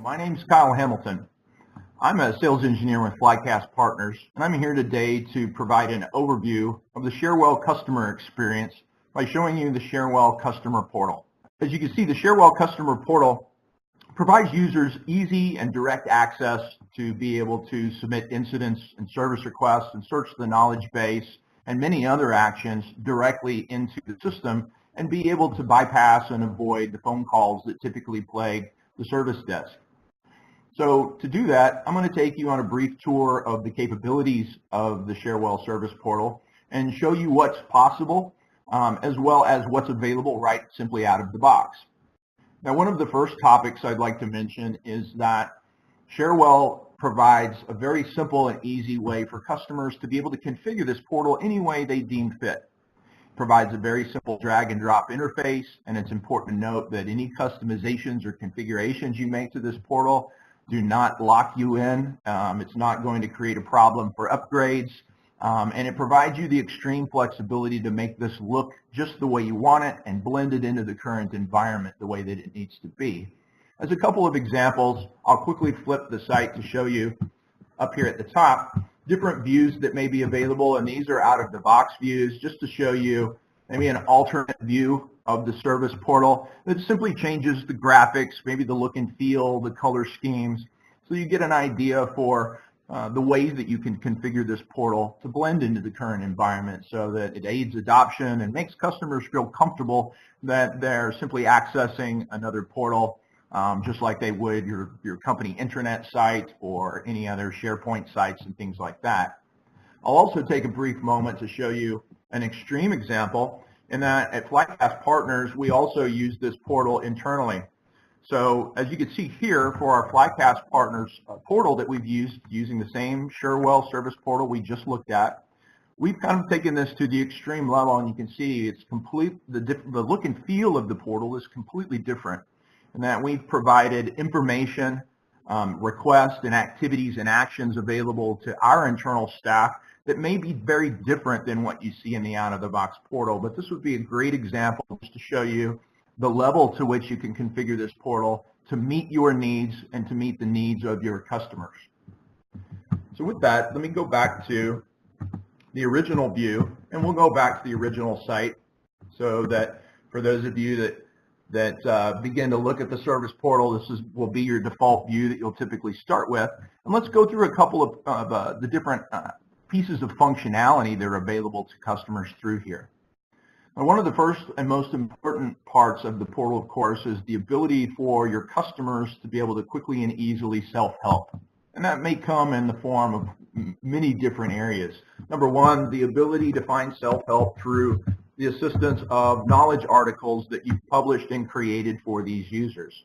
My name's Kyle Hamilton. I'm a sales engineer with Flycast Partners, and I'm here today to provide an overview of the Cherwell customer experience by showing you the Cherwell customer portal. As you can see, the Cherwell customer portal provides users easy and direct access to be able to submit incidents and service requests and search the knowledge base and many other actions directly into the system and be able to bypass and avoid the phone calls that typically plague the service desk. So to do that, I'm going to take you on a brief tour of the capabilities of the Cherwell service portal and show you what's possible as well as what's available right simply out of the box. Now, one of the first topics I'd like to mention is that Cherwell provides a very simple and easy way for customers to be able to configure this portal any way they deem fit. It provides a very simple drag and drop interface, and it's important to note that any customizations or configurations you make to this portal do not lock you in. It's not going to create a problem for upgrades, and it provides you the extreme flexibility to make this look just the way you want it and blend it into the current environment the way that it needs to be. As a couple of examples, I'll quickly flip the site to show you up here at the top different views that may be available, and these are out of the box views just to show you maybe an alternate view of the service portal that simply changes the graphics, maybe the look and feel, the color schemes, so you get an idea for the ways that you can configure this portal to blend into the current environment so that it aids adoption and makes customers feel comfortable that they're simply accessing another portal just like they would your company intranet site or any other SharePoint sites and things like that. I'll also take a brief moment to show you an extreme example in that at Flycast Partners, we also use this portal internally. So as you can see here for our Flycast Partners portal that we've used using the same Cherwell service portal we just looked at, we've kind of taken this to the extreme level, and you can see it's the look and feel of the portal is completely different in that we've provided information, requests and activities and actions available to our internal staff that may be very different than what you see in the out-of-the-box portal. But this would be a great example just to show you the level to which you can configure this portal to meet your needs and to meet the needs of your customers. So with that, let me go back to the original view, and we'll go back to the original site so that for those of you that begin to look at the service portal, this will be your default view that you'll typically start with. And let's go through a couple of the different pieces of functionality that are available to customers through here. Now, one of the first and most important parts of the portal, of course, is the ability for your customers to be able to quickly and easily self-help. And that may come in the form of many different areas. Number one, the ability to find self-help through the assistance of knowledge articles that you've published and created for these users.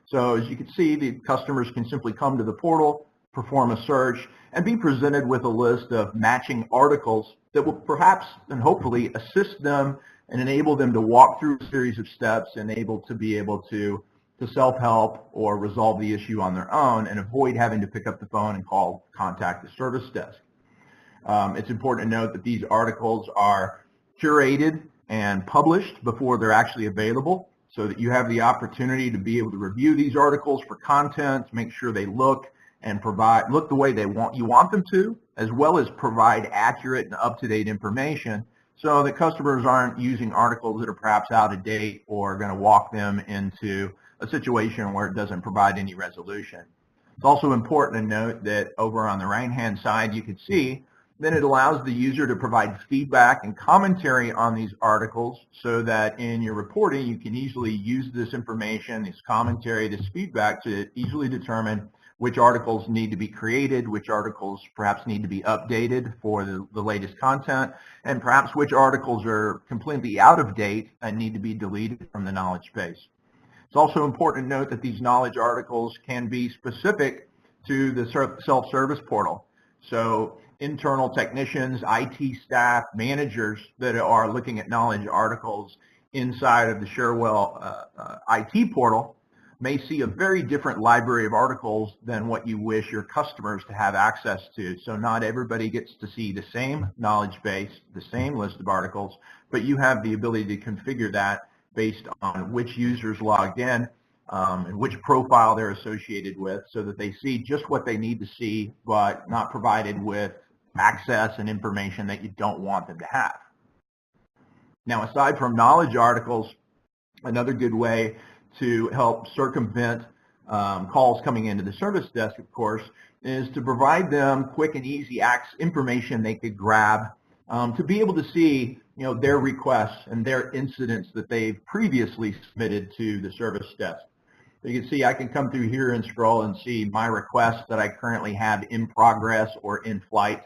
So as you can see, the customers can simply come to the portal, perform a search, and be presented with a list of matching articles that will perhaps and hopefully assist them and enable them to walk through a series of steps and be able to self-help or resolve the issue on their own and avoid having to pick up the phone and contact the service desk. It's important to note that these articles are curated and published before they're actually available so that you have the opportunity to be able to review these articles for content, make sure they look the way you want them to, as well as provide accurate and up-to-date information so that customers aren't using articles that are perhaps out of date or going to walk them into a situation where it doesn't provide any resolution. It's also important to note that over on the right-hand side, you can see that it allows the user to provide feedback and commentary on these articles so that in your reporting, you can easily use this information, this commentary, this feedback to easily determine which articles need to be created, which articles perhaps need to be updated for the latest content, and perhaps which articles are completely out of date and need to be deleted from the knowledge base. It's also important to note that these knowledge articles can be specific to the self-service portal. So internal technicians, IT staff, managers that are looking at knowledge articles inside of the Cherwell IT portal may see a very different library of articles than what you wish your customers to have access to. So not everybody gets to see the same knowledge base, the same list of articles, but you have the ability to configure that based on which users logged in and which profile they're associated with, so that they see just what they need to see, but not provided with access and information that you don't want them to have. Now, aside from knowledge articles, another good way to help circumvent calls coming into the service desk, of course, is to provide them quick and easy information they could grab to be able to see, their requests and their incidents that they've previously submitted to the service desk. So you can see I can come through here and scroll and see my requests that I currently have in progress or in flight,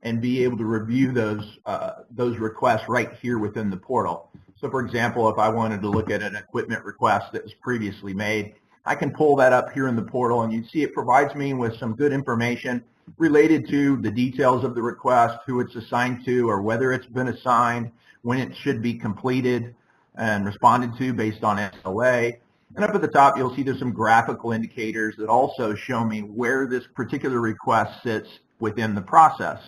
and be able to review those requests right here within the portal. So for example, if I wanted to look at an equipment request that was previously made, I can pull that up here in the portal, and you see it provides me with some good information related to the details of the request, who it's assigned to, or whether it's been assigned, when it should be completed and responded to based on SLA. And up at the top, you'll see there's some graphical indicators that also show me where this particular request sits within the process.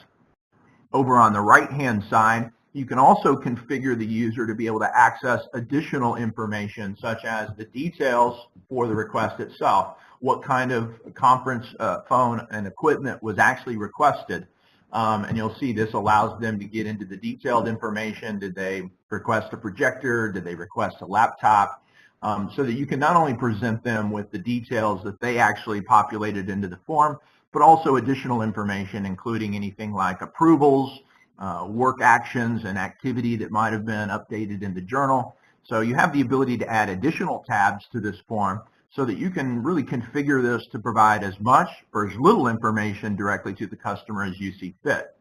Over on the right-hand side, you can also configure the user to be able to access additional information, such as the details for the request itself, what kind of conference phone and equipment was actually requested. And you'll see this allows them to get into the detailed information. Did they request a projector? Did they request a laptop? So that you can not only present them with the details that they actually populated into the form, but also additional information, including anything like approvals, work actions, and activity that might have been updated in the journal. So you have the ability to add additional tabs to this form so that you can really configure this to provide as much or as little information directly to the customer as you see fit.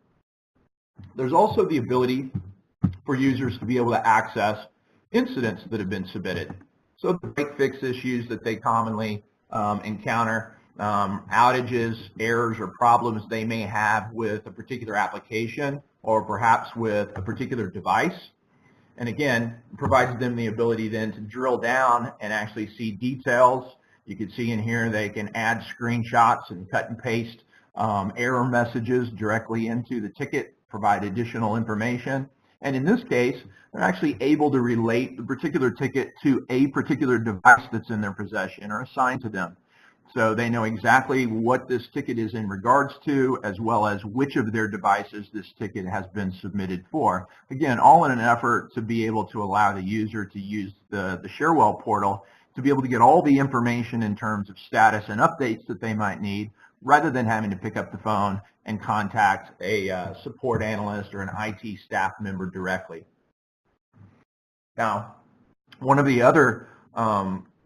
There's also the ability for users to be able to access incidents that have been submitted. So the break-fix issues that they commonly encounter, outages, errors, or problems they may have with a particular application or perhaps with a particular device. And again, it provides them the ability then to drill down and actually see details. You can see in here they can add screenshots and cut and paste error messages directly into the ticket, provide additional information. And in this case, they're actually able to relate the particular ticket to a particular device that's in their possession or assigned to them. So they know exactly what this ticket is in regards to, as well as which of their devices this ticket has been submitted for. Again, all in an effort to be able to allow the user to use the Cherwell portal to be able to get all the information in terms of status and updates that they might need, rather than having to pick up the phone and contact a support analyst or an IT staff member directly. Now, one of the other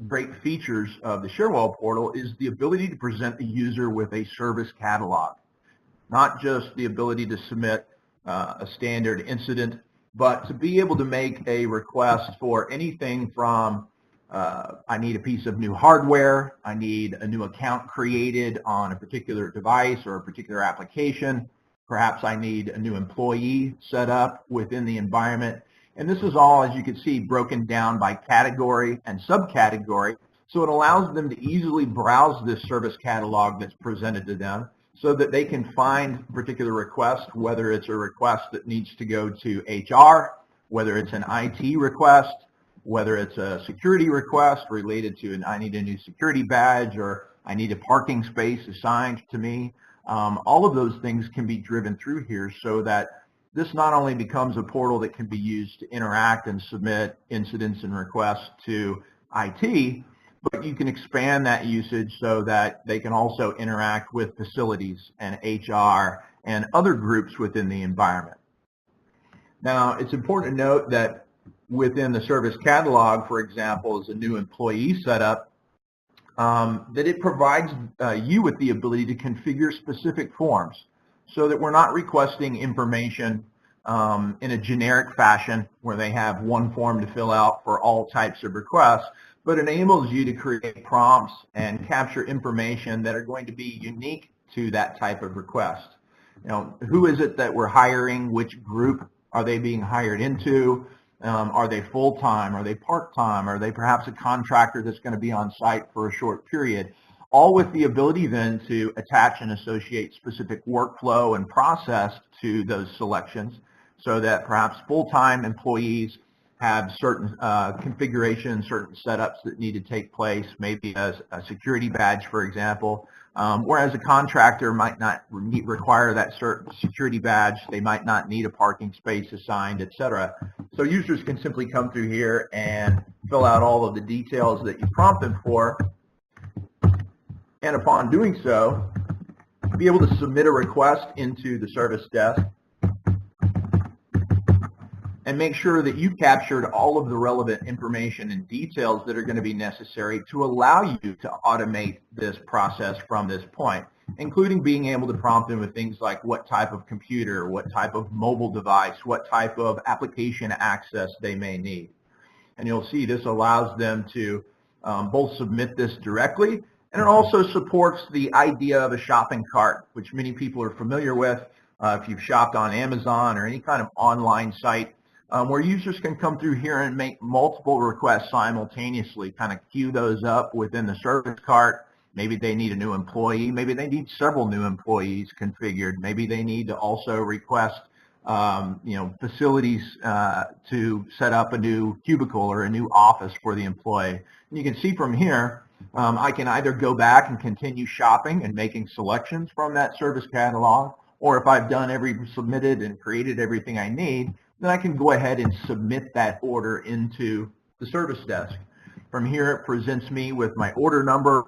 great features of the Cherwell portal is the ability to present the user with a service catalog. Not just the ability to submit a standard incident, but to be able to make a request for anything from I need a piece of new hardware, I need a new account created on a particular device or a particular application, perhaps I need a new employee set up within the environment. And this is all, as you can see, broken down by category and subcategory, so it allows them to easily browse this service catalog that's presented to them so that they can find a particular request, whether it's a request that needs to go to HR, whether it's an IT request, whether it's a security request related to I need a new security badge, or I need a parking space assigned to me. All of those things can be driven through here, so that this not only becomes a portal that can be used to interact and submit incidents and requests to IT, but you can expand that usage so that they can also interact with facilities and HR and other groups within the environment. Now, it's important to note that within the service catalog, for example, as a new employee setup, that it provides you with the ability to configure specific forms, so that we're not requesting information in a generic fashion where they have one form to fill out for all types of requests, but enables you to create prompts and capture information that are going to be unique to that type of request. Who is it that we're hiring? Which group are they being hired into? Are they full-time? Are they part-time? Are they perhaps a contractor that's going to be on site for a short period? All with the ability then to attach and associate specific workflow and process to those selections, so that perhaps full-time employees have certain configurations, certain setups that need to take place, maybe as a security badge, for example. Whereas a contractor might not require that certain security badge, they might not need a parking space assigned, etc. So users can simply come through here and fill out all of the details that you prompt them for, and upon doing so, be able to submit a request into the service desk and make sure that you captured all of the relevant information and details that are going to be necessary to allow you to automate this process from this point, including being able to prompt them with things like what type of computer, what type of mobile device, what type of application access they may need. And you'll see this allows them to both submit this directly, and it also supports the idea of a shopping cart, which many people are familiar with if you've shopped on Amazon or any kind of online site, where users can come through here and make multiple requests simultaneously, kind of queue those up within the service cart. Maybe they need a new employee, maybe they need several new employees configured, maybe they need to also request facilities to set up a new cubicle or a new office for the employee. And you can see from here, I can either go back and continue shopping and making selections from that service catalog, or if I've done submitted and created everything I need, then I can go ahead and submit that order into the service desk. From here, it presents me with my order number,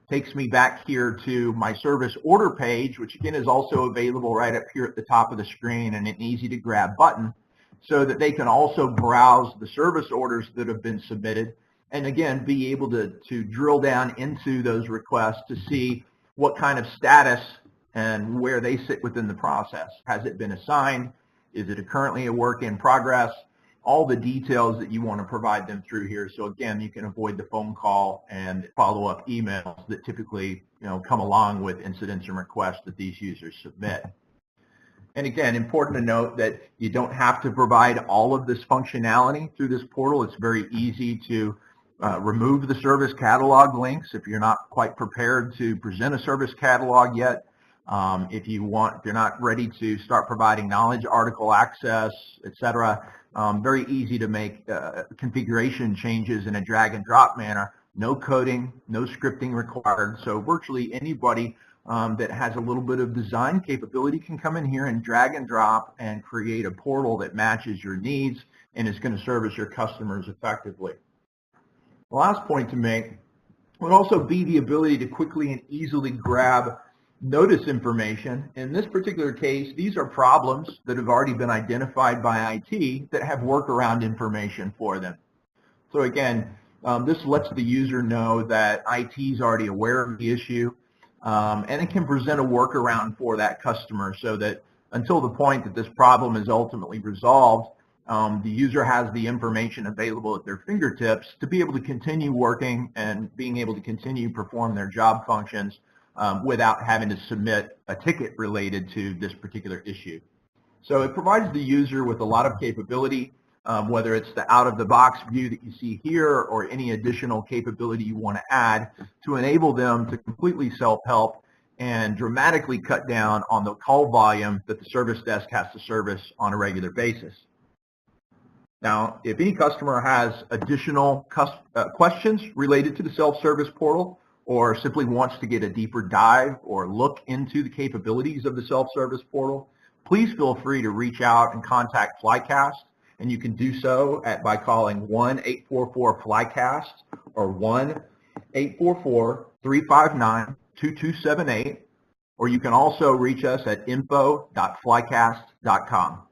takes me back here to my service order page, which again is also available right up here at the top of the screen, and an easy to grab button so that they can also browse the service orders that have been submitted, and again be able to drill down into those requests to see what kind of status and where they sit within the process. Has it been assigned? Is it currently a work in progress? All the details that you want to provide them through here. So again, you can avoid the phone call and follow-up emails that typically come along with incidents and requests that these users submit. And again, important to note that you don't have to provide all of this functionality through this portal. It's very easy to remove the service catalog links if you're not quite prepared to present a service catalog yet. If you're not ready to start providing knowledge article access, etc., very easy to make configuration changes in a drag and drop manner. No coding, no scripting required. So virtually anybody that has a little bit of design capability can come in here and drag and drop and create a portal that matches your needs and is going to service your customers effectively. The last point to make would also be the ability to quickly and easily grab notice information. In this particular case, these are problems that have already been identified by IT that have workaround information for them. So again, this lets the user know that IT is already aware of the issue, and it can present a workaround for that customer so that until the point that this problem is ultimately resolved, the user has the information available at their fingertips to be able to continue working and being able to continue perform their job functions without having to submit a ticket related to this particular issue. So it provides the user with a lot of capability, whether it's the out-of-the-box view that you see here or any additional capability you want to add to enable them to completely self-help and dramatically cut down on the call volume that the service desk has to service on a regular basis. Now, if any customer has additional questions related to the self-service portal, or simply wants to get a deeper dive or look into the capabilities of the self-service portal, please feel free to reach out and contact Flycast, and you can do so by calling 1-844-FLYCAST or 1-844-359-2278, or you can also reach us at info.flycast.com.